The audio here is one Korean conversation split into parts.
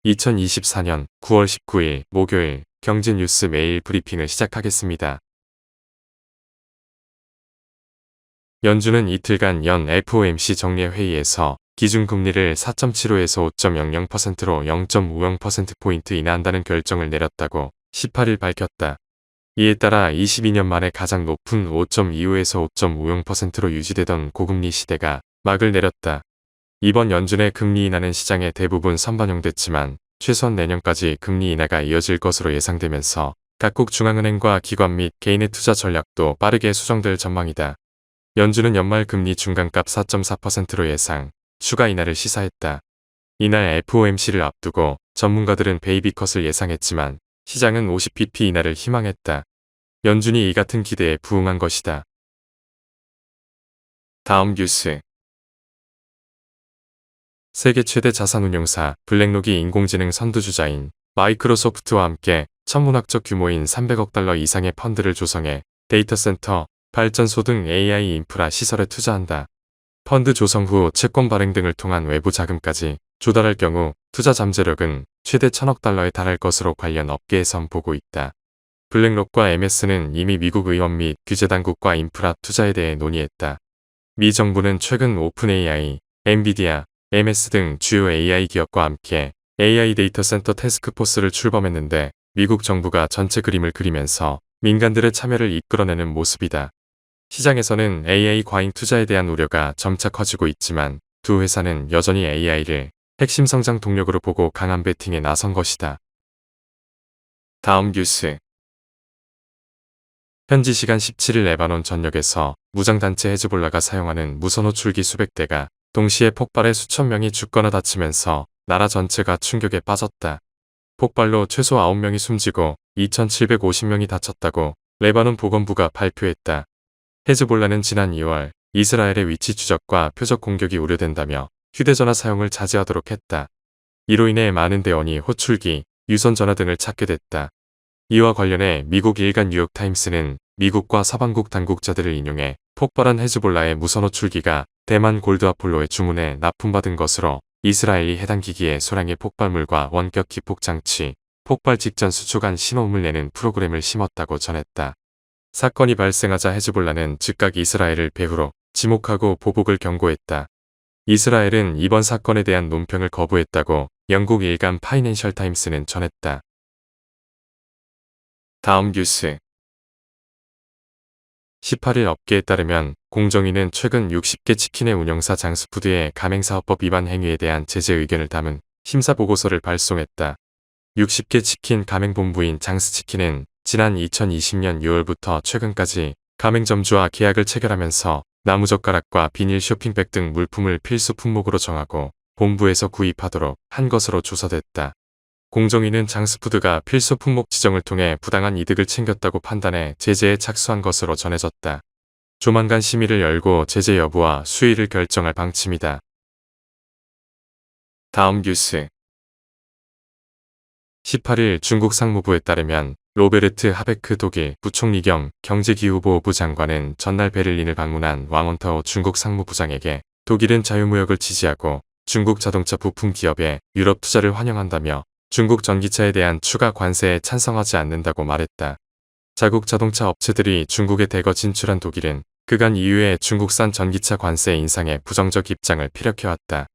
2024년 9월 19일 목요일 경제뉴스 매일 브리핑을 시작하겠습니다. 연준은 이틀간 연 FOMC 정례회의에서 기준금리를 4.75에서 5.00%로 0.50%포인트 인하한다는 결정을 내렸다고 18일 밝혔다. 이에 따라 22년 만에 가장 높은 5.25에서 5.50%로 유지되던 고금리 시대가 막을 내렸다. 이번 연준의 금리 인하는 시장에 대부분 선반영됐지만 최소한 내년까지 금리 인하가 이어질 것으로 예상되면서 각국 중앙은행과 기관 및 개인의 투자 전략도 빠르게 수정될 전망이다. 연준은 연말 금리 중간값 4.4%로 예상, 추가 인하를 시사했다. 이날 FOMC를 앞두고 전문가들은 베이비컷을 예상했지만 시장은 50bp 인하를 희망했다. 연준이 이 같은 기대에 부응한 것이다. 다음 뉴스. 세계 최대 자산운용사 블랙록이 인공지능 선두주자인 마이크로소프트와 함께 천문학적 규모인 300억 달러 이상의 펀드를 조성해 데이터센터, 발전소 등 AI 인프라 시설에 투자한다. 펀드 조성 후 채권 발행 등을 통한 외부 자금까지 조달할 경우 투자 잠재력은 최대 1000억 달러에 달할 것으로 관련 업계에선 보고 있다. 블랙록과 MS는 이미 미국 의원 및 규제당국과 인프라 투자에 대해 논의했다. 미 정부는 최근 오픈 AI, 엔비디아, MS 등 주요 AI 기업과 함께 AI 데이터 센터 태스크포스를 출범했는데 미국 정부가 전체 그림을 그리면서 민간들의 참여를 이끌어내는 모습이다. 시장에서는 AI 과잉 투자에 대한 우려가 점차 커지고 있지만 두 회사는 여전히 AI를 핵심 성장 동력으로 보고 강한 베팅에 나선 것이다. 다음 뉴스. 현지 시간 17일 레바논 전역에서 무장단체 헤즈볼라가 사용하는 무선 호출기 수백 대가 동시에 폭발해 수천 명이 죽거나 다치면서 나라 전체가 충격에 빠졌다. 폭발로 최소 9명이 숨지고 2,750명이 다쳤다고 레바논 보건부가 발표했다. 헤즈볼라는 지난 2월 이스라엘의 위치 추적과 표적 공격이 우려된다며 휴대전화 사용을 자제하도록 했다. 이로 인해 많은 대원이 호출기, 유선전화 등을 찾게 됐다. 이와 관련해 미국 일간 뉴욕타임스는 미국과 서방국 당국자들을 인용해 폭발한 헤즈볼라의 무선 호출기가 대만 골드 아폴로의 주문에 납품받은 것으로 이스라엘이 해당 기기에 소량의 폭발물과 원격 기폭 장치, 폭발 직전 수초간 신호음을 내는 프로그램을 심었다고 전했다. 사건이 발생하자 헤즈볼라는 즉각 이스라엘을 배후로 지목하고 보복을 경고했다. 이스라엘은 이번 사건에 대한 논평을 거부했다고 영국 일간 파이낸셜 타임스는 전했다. 다음 뉴스. 18일 업계에 따르면 공정위는 최근 60개 치킨의 운영사 장스푸드의 가맹사업법 위반 행위에 대한 제재 의견을 담은 심사보고서를 발송했다. 60개 치킨 가맹본부인 장스치킨은 지난 2020년 6월부터 최근까지 가맹점주와 계약을 체결하면서 나무젓가락과 비닐 쇼핑백 등 물품을 필수 품목으로 정하고 본부에서 구입하도록 한 것으로 조사됐다. 공정위는 장스푸드가 필수 품목 지정을 통해 부당한 이득을 챙겼다고 판단해 제재에 착수한 것으로 전해졌다. 조만간 심의를 열고 제재 여부와 수위를 결정할 방침이다. 다음 뉴스. 18일 중국 상무부에 따르면 로베르트 하베크 독일 부총리 겸 경제기후보호부 장관은 전날 베를린을 방문한 왕원타오 중국 상무부장에게 독일은 자유무역을 지지하고 중국 자동차 부품 기업의 유럽 투자를 환영한다며 중국 전기차에 대한 추가 관세에 찬성하지 않는다고 말했다. 자국 자동차 업체들이 중국에 대거 진출한 독일은 그간 이후에 중국산 전기차 관세 인상에 부정적 입장을 피력해왔다.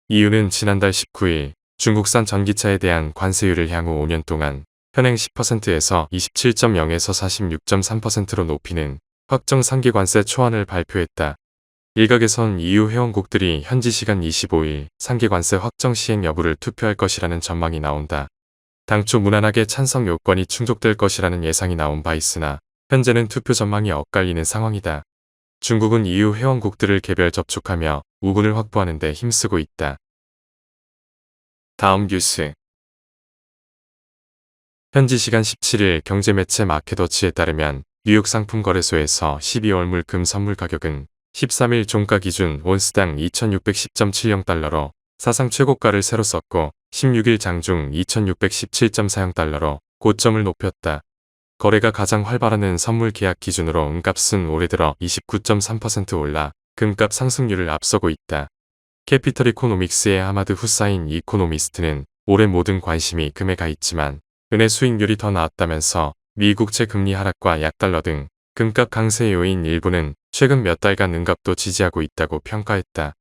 이유는 지난달 19일 중국산 전기차에 대한 관세율을 향후 5년 동안 현행 10%에서 27.0에서 46.3%로 높이는 확정 상계관세 초안을 발표했다. 일각에선 EU 회원국들이 현지 시간 25일 상계관세 확정 시행 여부를 투표할 것이라는 전망이 나온다. 당초 무난하게 찬성 요건이 충족될 것이라는 예상이 나온 바 있으나 현재는 투표 전망이 엇갈리는 상황이다. 중국은 EU 회원국들을 개별 접촉하며 우군을 확보하는 데 힘쓰고 있다. 다음 뉴스. 현지 시간 17일 경제매체 마켓워치에 따르면 뉴욕 상품거래소에서 12월 물금 선물 가격은 13일 종가 기준 온스당 2610.70달러로 사상 최고가를 새로 썼고 16일 장중 2617.40달러로 고점을 높였다. 거래가 가장 활발하는 선물 계약 기준으로 은값은 올해 들어 29.3% 올라 금값 상승률을 앞서고 있다. 캐피털 이코노믹스의 하마드 후사인 이코노미스트는 올해 모든 관심이 금에 가 있지만 은의 수익률이 더 나았다면서 미 국채 금리 하락과 약달러 등 금값 강세 요인 일부는 최근 몇 달간 은값도 지지하고 있다고 평가했다.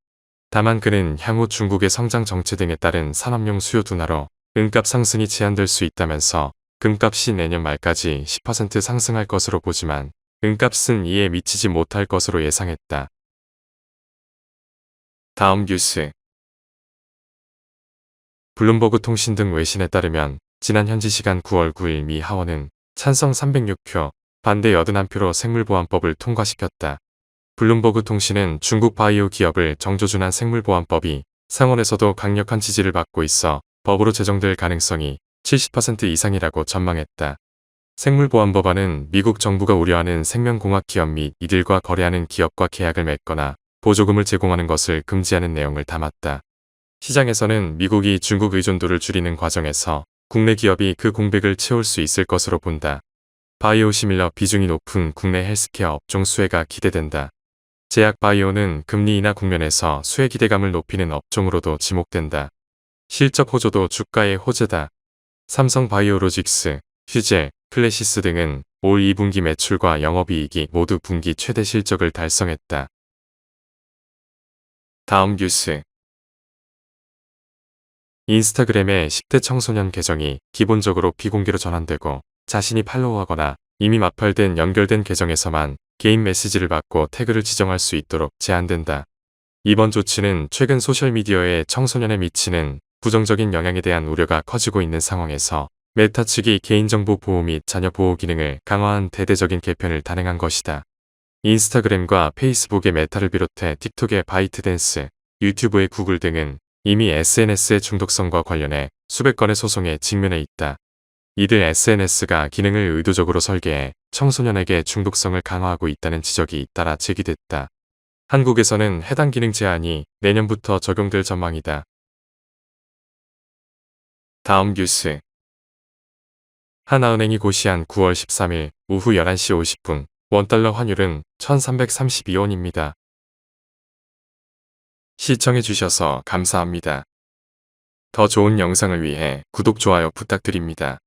다만 그는 향후 중국의 성장 정체 등에 따른 산업용 수요 둔화로 은값 상승이 제한될 수 있다면서 금값이 내년 말까지 10% 상승할 것으로 보지만 은값은 이에 미치지 못할 것으로 예상했다. 다음 뉴스. 블룸버그 통신 등 외신에 따르면 지난 현지 시간 9월 9일 미 하원은 찬성 306표, 반대 81표로 생물보안법을 통과시켰다. 블룸버그 통신은 중국 바이오 기업을 정조준한 생물보안법이 상원에서도 강력한 지지를 받고 있어 법으로 제정될 가능성이 70% 이상이라고 전망했다. 생물보안법안은 미국 정부가 우려하는 생명공학 기업 및 이들과 거래하는 기업과 계약을 맺거나 보조금을 제공하는 것을 금지하는 내용을 담았다. 시장에서는 미국이 중국 의존도를 줄이는 과정에서 국내 기업이 그 공백을 채울 수 있을 것으로 본다. 바이오 시밀러 비중이 높은 국내 헬스케어 업종 수혜가 기대된다. 제약 바이오는 금리 인하 국면에서 수혜 기대감을 높이는 업종으로도 지목된다. 실적 호조도 주가의 호재다. 삼성 바이오로직스, 휴젤, 클래시스 등은 올 2분기 매출과 영업이익이 모두 분기 최대 실적을 달성했다. 다음 뉴스. 인스타그램의 10대 청소년 계정이 기본적으로 비공개로 전환되고 자신이 팔로우하거나 이미 마팔된 연결된 계정에서만 개인 메시지를 받고 태그를 지정할 수 있도록 제한된다. 이번 조치는 최근 소셜미디어에 청소년에 미치는 부정적인 영향에 대한 우려가 커지고 있는 상황에서 메타 측이 개인정보 보호 및 자녀 보호 기능을 강화한 대대적인 개편을 단행한 것이다. 인스타그램과 페이스북의 메타를 비롯해 틱톡의 바이트댄스, 유튜브의 구글 등은 이미 SNS의 중독성과 관련해 수백 건의 소송에 직면해 있다. 이들 SNS가 기능을 의도적으로 설계해 청소년에게 중독성을 강화하고 있다는 지적이 잇따라 제기됐다. 한국에서는 해당 기능 제한이 내년부터 적용될 전망이다. 다음 뉴스. 하나은행이 고시한 9월 13일 오후 11시 50분 원달러 환율은 1332원입니다. 시청해주셔서 감사합니다. 더 좋은 영상을 위해 구독, 좋아요 부탁드립니다.